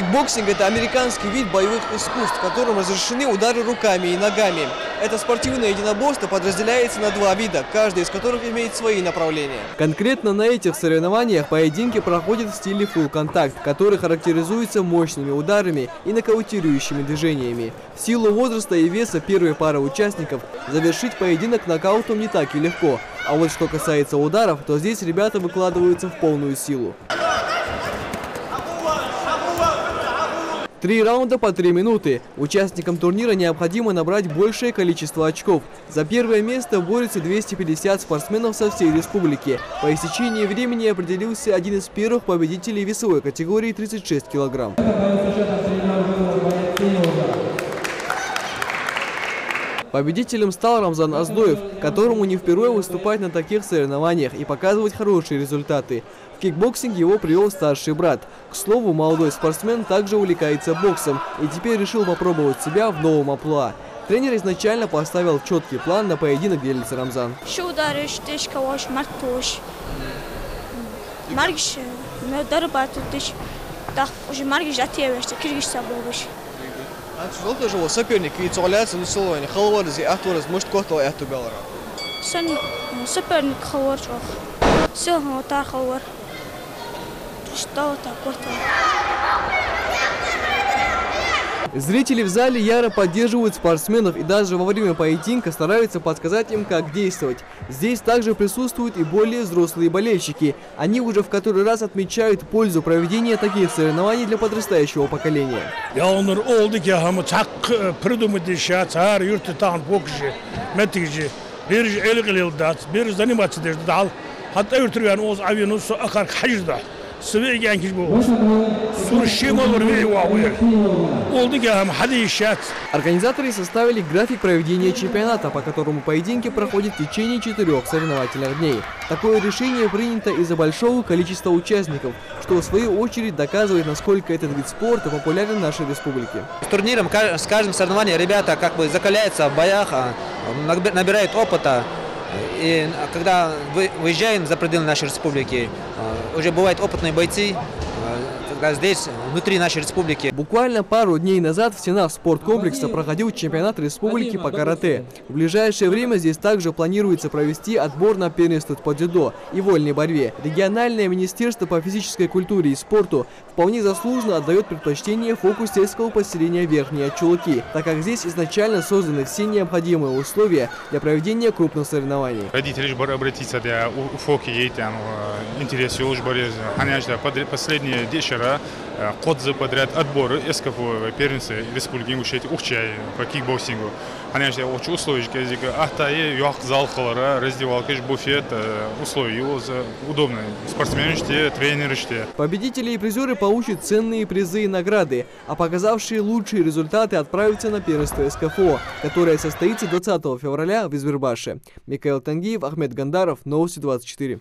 Кикбоксинг – это американский вид боевых искусств, в котором разрешены удары руками и ногами. Это спортивное единоборство подразделяется на два вида, каждый из которых имеет свои направления. Конкретно на этих соревнованиях поединки проходят в стиле фулл-контакт, который характеризуется мощными ударами и нокаутирующими движениями. В силу возраста и веса первой пары участников завершить поединок нокаутом не так и легко. А вот что касается ударов, то здесь ребята выкладываются в полную силу. 3 раунда по 3 минуты. Участникам турнира необходимо набрать большее количество очков. За первое место борются 250 спортсменов со всей республики. По истечении времени определился один из первых победителей весовой категории 36 килограмм. Победителем стал Рамзан Аздоев, которому не впервые выступать на таких соревнованиях и показывать хорошие результаты. В кикбоксинг его привел старший брат. К слову, молодой спортсмен также увлекается боксом и теперь решил попробовать себя в новом амплуа. Тренер изначально поставил четкий план на поединок, делится Рамзан. Соперник يتعلق نسوين خلور زي أحتورز مش كوتو أحتو بلرا. соперник خلور شوخ. سوهم تار خلور. что такое? Зрители в зале яро поддерживают спортсменов и даже во время поединка стараются подсказать им, как действовать. Здесь также присутствуют и более взрослые болельщики. Они уже в который раз отмечают пользу проведения таких соревнований для подрастающего поколения. Организаторы составили график проведения чемпионата, по которому поединки проходят в течение 4 соревновательных дней. Такое решение принято из-за большого количества участников, что в свою очередь доказывает, насколько этот вид спорта популярен в нашей республике. С турниром, с каждым соревнованием ребята закаляются в боях, набирают опыта. И когда выезжаем за пределы нашей республики, уже бывают опытные бойцы, когда здесь, внутри нашей республики. Буквально пару дней назад в стенах спорткомплекса проходил чемпионат республики по карате. В ближайшее время здесь также планируется провести отбор на первенство по дзюдо и вольной борьбе. Региональное министерство по физической культуре и спорту вполне заслуженно отдает предпочтение фокусу сельского поселения Верхние Чулаки, так как здесь изначально созданы все необходимые условия для проведения крупных соревнований. Родители обратиться для уфоки ей там интересы уж борются. Последние 10 раз кодзы подряд отборы СКФ первенства республики Ингушетии Ухчай по кикбоксингу. Они же очень условия, ахтае юах зал холора, раздевалка, буфет, условия удобные. Спортсмены, тренеры. Победители и призеры получат ценные призы и награды, а показавшие лучшие результаты отправятся на первенство СКФО, которое состоится 20 февраля в Избербаше. Микаэл Тангиев, Ахмед Гандаров, Новости 24.